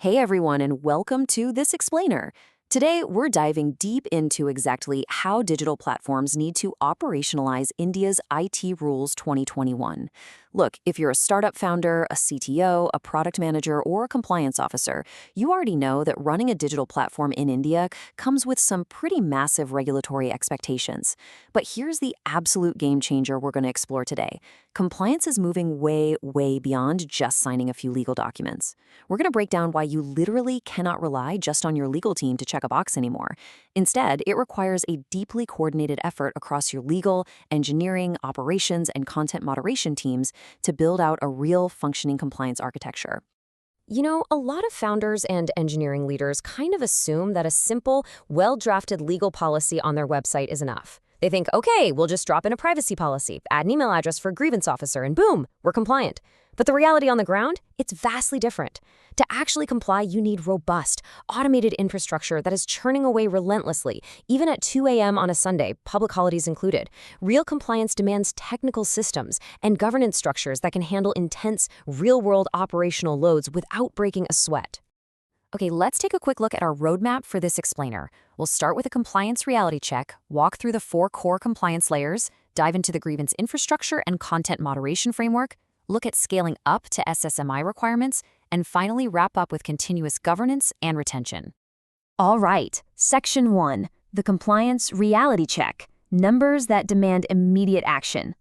Hey everyone, and welcome to This Explainer. Today, we're diving deep into exactly how digital platforms need to operationalize India's IT Rules 2021. Look, if you're a startup founder, a CTO, a product manager, or a compliance officer, you already know that running a digital platform in India comes with some pretty massive regulatory expectations. But here's the absolute game changer we're going to explore today. Compliance is moving way, way beyond just signing a few legal documents. We're going to break down why you literally cannot rely just on your legal team to check a box anymore. Instead, it requires a deeply coordinated effort across your legal, engineering, operations, and content moderation teams to build out a real functioning compliance architecture. You know, a lot of founders and engineering leaders kind of assume that a simple, well-drafted legal policy on their website is enough. They think, okay, we'll just drop in a privacy policy, add an email address for a grievance officer, and boom, we're compliant. But the reality on the ground, it's vastly different. To actually comply, you need robust, automated infrastructure that is churning away relentlessly, even at 2 a.m. on a Sunday, public holidays included. Real compliance demands technical systems and governance structures that can handle intense, real-world operational loads without breaking a sweat. Okay, let's take a quick look at our roadmap for this explainer. We'll start with a compliance reality check, walk through the 4 core compliance layers, dive into the grievance infrastructure and content moderation framework, look at scaling up to SSMI requirements, and finally wrap up with continuous governance and retention. All right, Section 1, the compliance reality check, numbers that demand immediate action.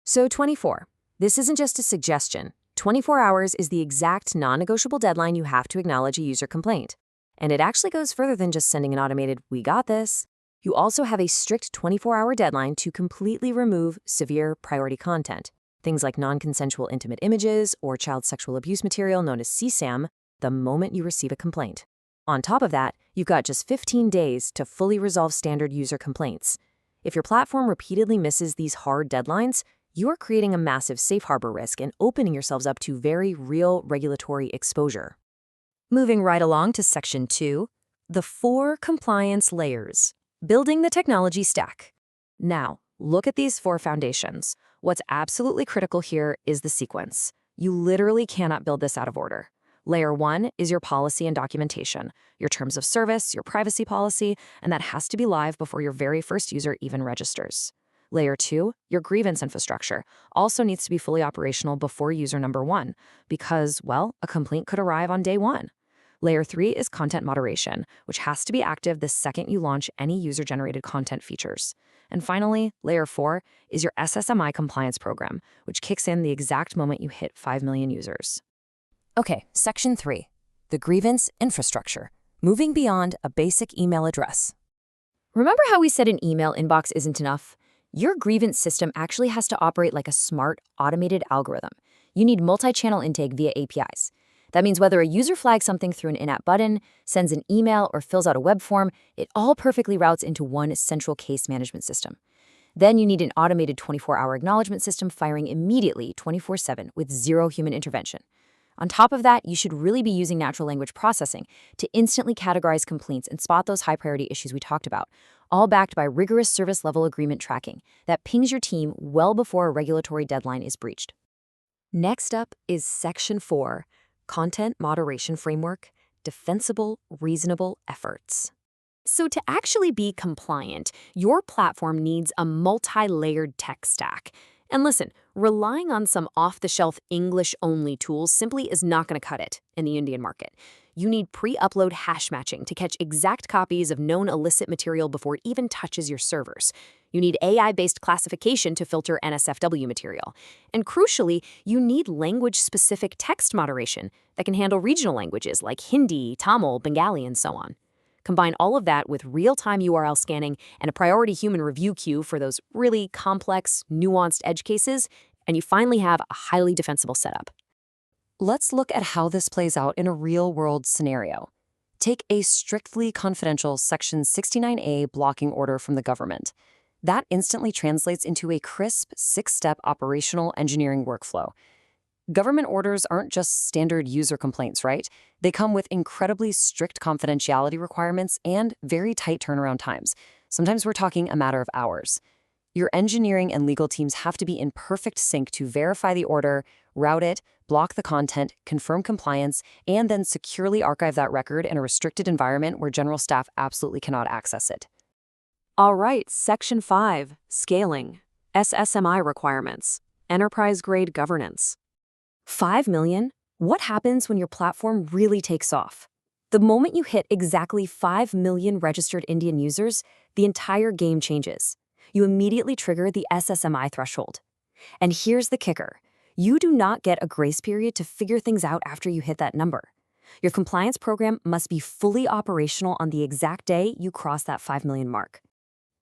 So 24. This isn't just a suggestion. 24 hours is the exact non-negotiable deadline you have to acknowledge a user complaint. And it actually goes further than just sending an automated, "We got this." You also have a strict 24-hour deadline to completely remove severe priority content, things like non-consensual intimate images or child sexual abuse material known as CSAM, the moment you receive a complaint. On top of that, you've got just 15 days to fully resolve standard user complaints. If your platform repeatedly misses these hard deadlines, you are creating a massive safe harbor risk and opening yourselves up to very real regulatory exposure. Moving right along to Section 2, the 4 compliance layers, building the technology stack. Now, look at these 4 foundations. What's absolutely critical here is the sequence. You literally cannot build this out of order. Layer 1 is your policy and documentation, your terms of service, your privacy policy, and that has to be live before your very first user even registers. Layer 2, your grievance infrastructure, also needs to be fully operational before user number 1, because, well, a complaint could arrive on day 1. Layer 3 is content moderation, which has to be active the second you launch any user-generated content features. And finally, Layer 4 is your SSMI compliance program, which kicks in the exact moment you hit 5 million users. Okay, Section 3, the grievance infrastructure, moving beyond a basic email address. Remember how we said an email inbox isn't enough? Your grievance system actually has to operate like a smart, automated algorithm. You need multi-channel intake via APIs. That means whether a user flags something through an in-app button, sends an email, or fills out a web form, it all perfectly routes into one central case management system. Then you need an automated 24-hour acknowledgement system firing immediately 24/7 with zero human intervention. On top of that, you should really be using natural language processing to instantly categorize complaints and spot those high-priority issues we talked about, all backed by rigorous service-level agreement tracking that pings your team well before a regulatory deadline is breached. Next up is Section 4, Content Moderation Framework, Defensible, Reasonable Efforts. So to actually be compliant, your platform needs a multi-layered tech stack. And listen, relying on some off-the-shelf English-only tools simply is not going to cut it in the Indian market. You need pre-upload hash matching to catch exact copies of known illicit material before it even touches your servers. You need AI-based classification to filter NSFW material. And crucially, you need language-specific text moderation that can handle regional languages like Hindi, Tamil, Bengali, and so on. Combine all of that with real-time URL scanning and a priority human review queue for those really complex, nuanced edge cases, and you finally have a highly defensible setup. Let's look at how this plays out in a real-world scenario. Take a strictly confidential Section 69A blocking order from the government. That instantly translates into a crisp 6-step operational engineering workflow. Government orders aren't just standard user complaints, right? They come with incredibly strict confidentiality requirements and very tight turnaround times. Sometimes we're talking a matter of hours. Your engineering and legal teams have to be in perfect sync to verify the order, route it, block the content, confirm compliance, and then securely archive that record in a restricted environment where general staff absolutely cannot access it. All right, Section 5, Scaling. SSMI Requirements. Enterprise-grade governance. 5 million? What happens when your platform really takes off? The moment you hit exactly 5 million registered Indian users, the entire game changes. You immediately trigger the SSMI threshold. And here's the kicker. You do not get a grace period to figure things out after you hit that number. Your compliance program must be fully operational on the exact day you cross that 5 million mark.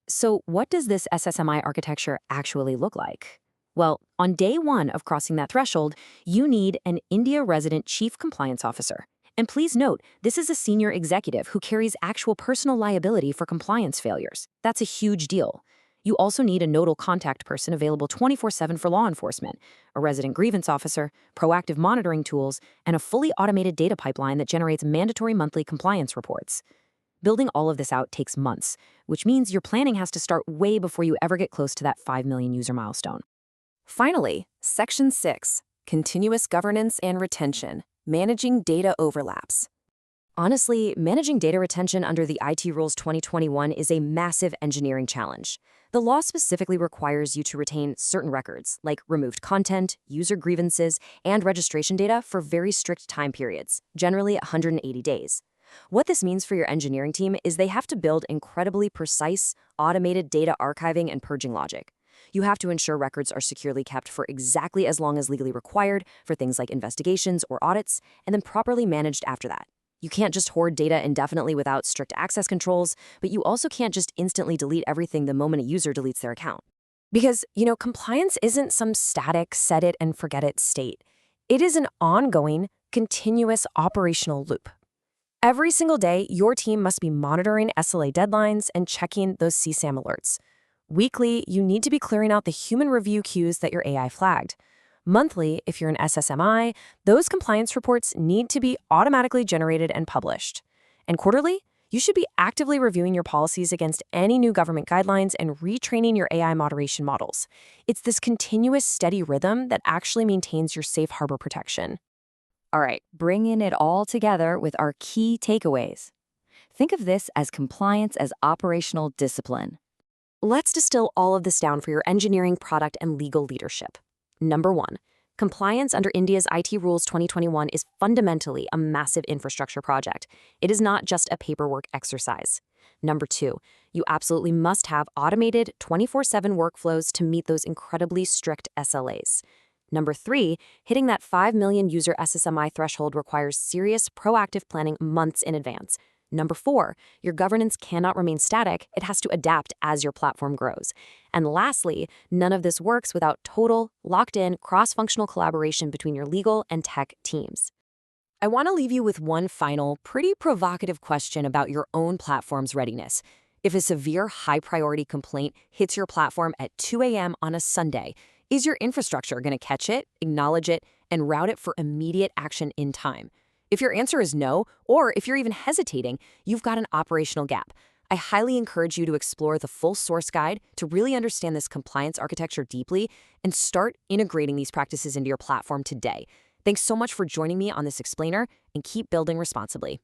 So what does this SSMI architecture actually look like? Well, on day 1 of crossing that threshold, you need an India resident chief compliance officer. And please note, this is a senior executive who carries actual personal liability for compliance failures. That's a huge deal. You also need a nodal contact person available 24/7 for law enforcement, a resident grievance officer, proactive monitoring tools, and a fully automated data pipeline that generates mandatory monthly compliance reports. Building all of this out takes months, which means your planning has to start way before you ever get close to that 5 million user milestone. Finally, Section 6, Continuous Governance and Retention, Managing Data Overlaps. Honestly, managing data retention under the IT Rules 2021 is a massive engineering challenge. The law specifically requires you to retain certain records, like removed content, user grievances, and registration data for very strict time periods, generally 180 days. What this means for your engineering team is they have to build incredibly precise, automated data archiving and purging logic. You have to ensure records are securely kept for exactly as long as legally required for things like investigations or audits, and then properly managed after that. You can't just hoard data indefinitely without strict access controls, but you also can't just instantly delete everything the moment a user deletes their account. Because, compliance isn't some static set it and forget it state. It is an ongoing, continuous operational loop. Every single day, your team must be monitoring SLA deadlines and checking those CSAM alerts. Weekly, you need to be clearing out the human review queues that your AI flagged. Monthly, if you're an SSMI, those compliance reports need to be automatically generated and published. And quarterly, you should be actively reviewing your policies against any new government guidelines and retraining your AI moderation models. It's this continuous, steady rhythm that actually maintains your safe harbor protection. All right, bringing it all together with our key takeaways. Think of this as compliance as operational discipline. Let's distill all of this down for your engineering, product, and legal leadership. Number 1, compliance under India's IT Rules 2021 is fundamentally a massive infrastructure project. It is not just a paperwork exercise. Number 2, you absolutely must have automated 24/7 workflows to meet those incredibly strict SLAs. Number 3, hitting that 5 million user SSMI threshold requires serious, proactive planning months in advance. Number 4, your governance cannot remain static. It has to adapt as your platform grows. And lastly, none of this works without total, locked-in, cross-functional collaboration between your legal and tech teams. I want to leave you with one final, pretty provocative question about your own platform's readiness. If a severe, high-priority complaint hits your platform at 2 a.m. on a Sunday, is your infrastructure going to catch it, acknowledge it, and route it for immediate action in time? If your answer is no, or if you're even hesitating, you've got an operational gap. I highly encourage you to explore the full source guide to really understand this compliance architecture deeply and start integrating these practices into your platform today. Thanks so much for joining me on this explainer, and keep building responsibly.